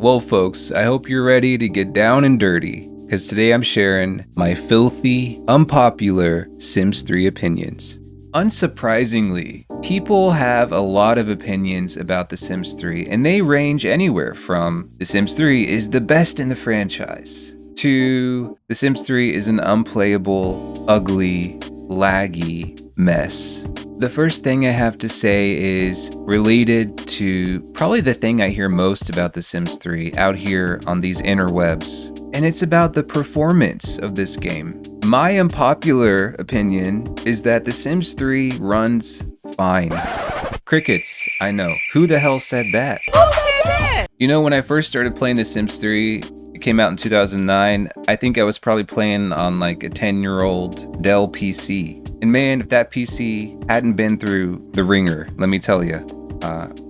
Well, folks, I hope you're ready to get down and dirty, because today I'm sharing my filthy, unpopular Sims 3 opinions. Unsurprisingly, people have a lot of opinions about The Sims 3, and they range anywhere from The Sims 3 is the best in the franchise, to The Sims 3 is an unplayable, ugly, laggy mess. The first thing I have to say is related to probably the thing I hear most about The Sims 3 out here on these interwebs, and it's about the performance of this game. My unpopular opinion is that The Sims 3 runs fine. Crickets, I know. Who the hell said that? You know, when I first started playing The Sims 3, it came out in 2009, I think I was probably playing on like a 10-year-old Dell PC. And man, if that PC hadn't been through the ringer, let me tell you,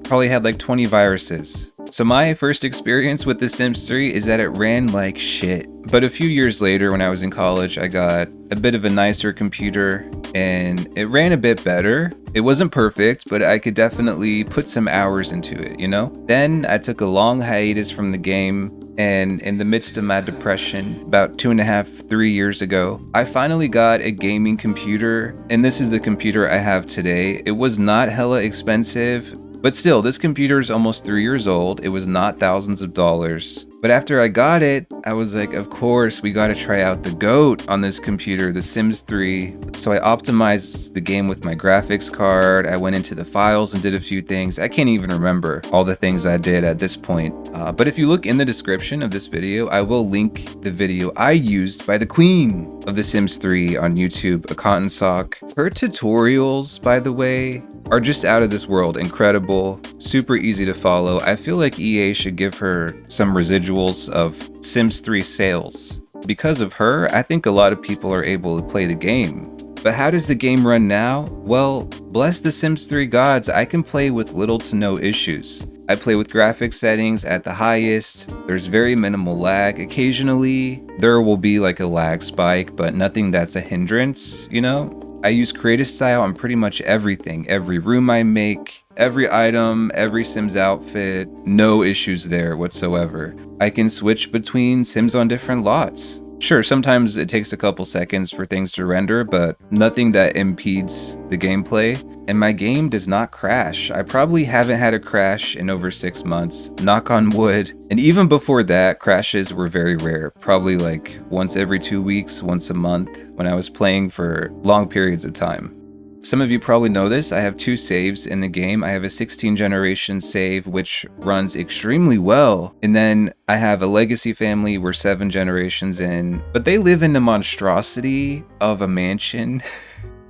probably had like 20 viruses. So my first experience with The Sims 3 is that it ran like shit. But a few years later, when I was in college, I got a bit of a nicer computer and it ran a bit better. It wasn't perfect, but I could definitely put some hours into it, you know? Then I took a long hiatus from the game, and in the midst of my depression, about 2.5, 3 years ago, I finally got a gaming computer, and this is the computer I have today. It was not hella expensive, but still, this computer is almost 3 years old. It was not thousands of dollars. But after I got it, I was like, of course, we gotta try out the GOAT on this computer, The Sims 3. So I optimized the game with my graphics card. I went into the files and did a few things. I can't even remember all the things I did at this point. But if you look in the description of this video, I will link the video I used by the queen of The Sims 3 on YouTube, Cottonsock. Her tutorials, by the way, are just out of this world, incredible, super easy to follow. I feel like EA should give her some residuals of Sims 3 sales. Because of her, I think a lot of people are able to play the game. But how does the game run now? Well, bless the Sims 3 gods, I can play with little to no issues. I play with graphics settings at the highest, there's very minimal lag. Occasionally, there will be like a lag spike, but nothing that's a hindrance, you know? I use creative style on pretty much everything. Every room I make, every item, every Sims outfit, no issues there whatsoever. I can switch between Sims on different lots. Sure, sometimes it takes a couple seconds for things to render, but nothing that impedes the gameplay. And my game does not crash. I probably haven't had a crash in over 6 months, knock on wood. And even before that, crashes were very rare. Probably like once every 2 weeks, once a month, when I was playing for long periods of time. Some of you probably know this, I have 2 saves in the game. I have a 16th generation save, which runs extremely well. And then I have a legacy family, we're 7 generations in, but they live in the monstrosity of a mansion.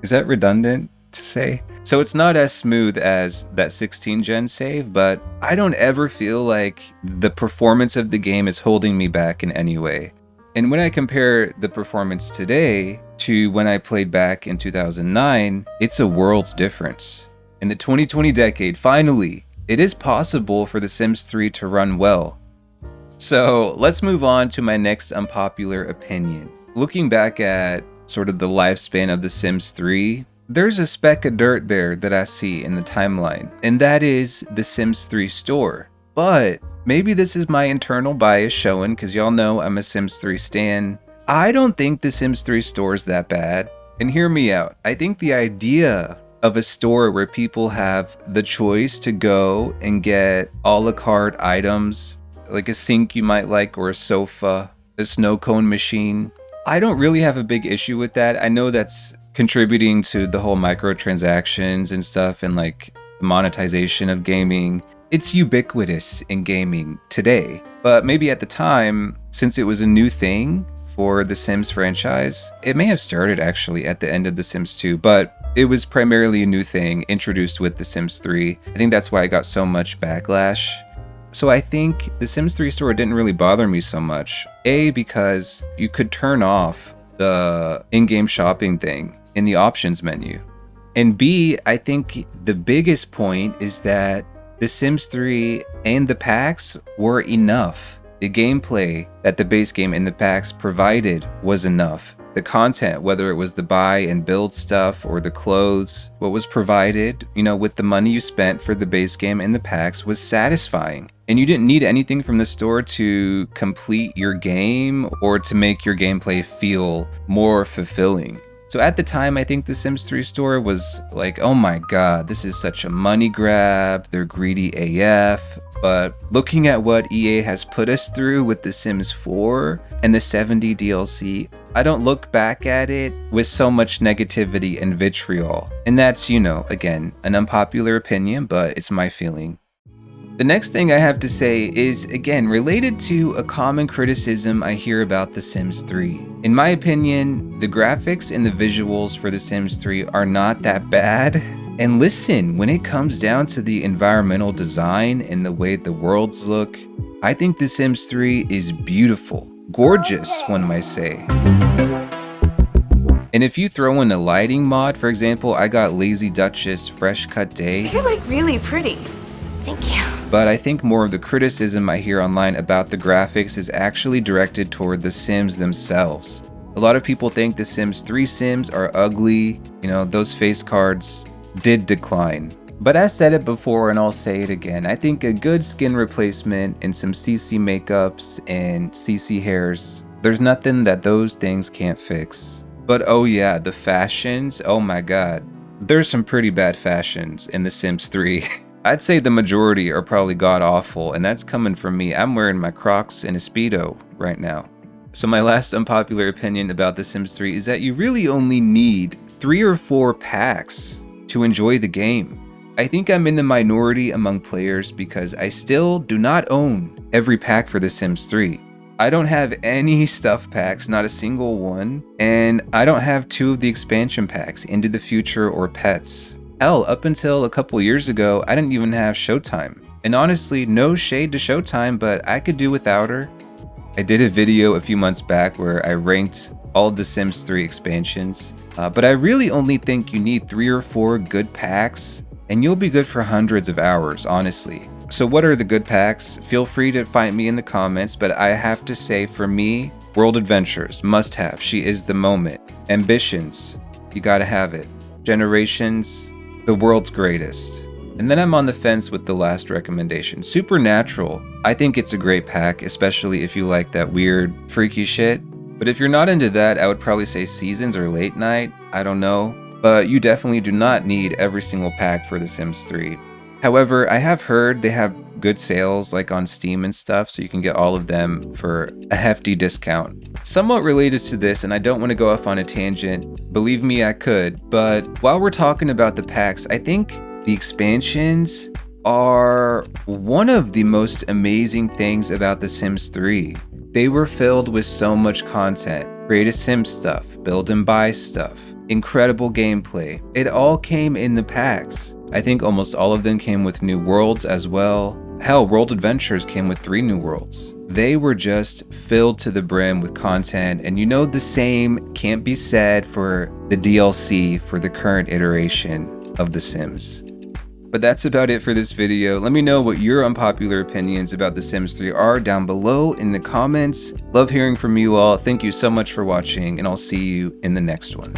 Is that redundant to say? So it's not as smooth as that 16 gen save, but I don't ever feel like the performance of the game is holding me back in any way. And when I compare the performance today to when I played back in 2009, it's a world's difference. In the 2020 decade, finally, it is possible for The Sims 3 to run well. So let's move on to my next unpopular opinion. Looking back at sort of the lifespan of The Sims 3, there's a speck of dirt there that I see in the timeline, and that is The Sims 3 store. But maybe this is my internal bias showing, because y'all know I'm a Sims 3 stan. I don't think the Sims 3 store is that bad. And hear me out. I think the idea of a store where people have the choice to go and get a la carte items, like a sink you might like, or a sofa, a snow cone machine, I don't really have a big issue with that. I know that's contributing to the whole microtransactions and stuff, and like monetization of gaming. It's ubiquitous in gaming today, but maybe at the time, since it was a new thing for the Sims franchise, it may have started actually at the end of The Sims 2, but it was primarily a new thing introduced with The Sims 3. I think that's why I got so much backlash. So I think The Sims 3 store didn't really bother me so much. A, because you could turn off the in-game shopping thing in the options menu. And B, I think the biggest point is that The Sims 3 and the packs were enough. The gameplay that the base game and the packs provided was enough. The content, whether it was the buy and build stuff or the clothes, what was provided, with the money you spent for the base game and the packs was satisfying. And you didn't need anything from the store to complete your game or to make your gameplay feel more fulfilling. So at the time, I think the Sims 3 store was like, oh my god, this is such a money grab, they're greedy AF. But looking at what EA has put us through with The Sims 4 and the 70 DLC, I don't look back at it with so much negativity and vitriol. And that's, again, an unpopular opinion, but it's my feeling. The next thing I have to say is, again, related to a common criticism I hear about The Sims 3. In my opinion, the graphics and the visuals for The Sims 3 are not that bad. And listen, when it comes down to the environmental design and the way the worlds look, I think The Sims 3 is beautiful. Gorgeous, one might say. And if you throw in a lighting mod, for example, I got Lazy Duchess Fresh Cut Day. You're like really pretty. Thank you. But I think more of the criticism I hear online about the graphics is actually directed toward the Sims themselves. A lot of people think the Sims 3 Sims are ugly. Those face cards did decline. But I said it before and I'll say it again. I think a good skin replacement and some CC makeups and CC hairs, there's nothing that those things can't fix. But oh yeah, the fashions, oh my god. There's some pretty bad fashions in The Sims 3. I'd say the majority are probably god-awful, and that's coming from me. I'm wearing my Crocs and a Speedo right now. So my last unpopular opinion about The Sims 3 is that you really only need 3 or 4 packs to enjoy the game. I think I'm in the minority among players because I still do not own every pack for The Sims 3. I don't have any stuff packs, not a single one, and I don't have 2 of the expansion packs, Into the Future or Pets. Hell, up until a couple years ago, I didn't even have Showtime. And honestly, no shade to Showtime, but I could do without her. I did a video a few months back where I ranked all of the Sims 3 expansions, but I really only think you need 3 or 4 good packs, and you'll be good for hundreds of hours, honestly. So what are the good packs? Feel free to find me in the comments, but I have to say, for me, World Adventures, must have. She is the moment. Ambitions, you gotta have it. Generations, the world's greatest. And then I'm on the fence with the last recommendation. Supernatural, I think it's a great pack, especially if you like that weird, freaky shit. But if you're not into that, I would probably say Seasons or Late Night, I don't know. But you definitely do not need every single pack for The Sims 3. However, I have heard they have good sales like on Steam and stuff, so you can get all of them for a hefty discount. Somewhat related to this, and I don't want to go off on a tangent, believe me I could, but while we're talking about the packs, I think the expansions are one of the most amazing things about The Sims 3. They were filled with so much content, create a sim stuff, build and buy stuff, incredible gameplay. It all came in the packs. I think almost all of them came with new worlds as well. Hell, World Adventures came with 3 new worlds. They were just filled to the brim with content, and the same can't be said for the DLC for the current iteration of The Sims. But that's about it for this video. Let me know what your unpopular opinions about The Sims 3 are down below in the comments. Love hearing from you all. Thank you so much for watching, and I'll see you in the next one.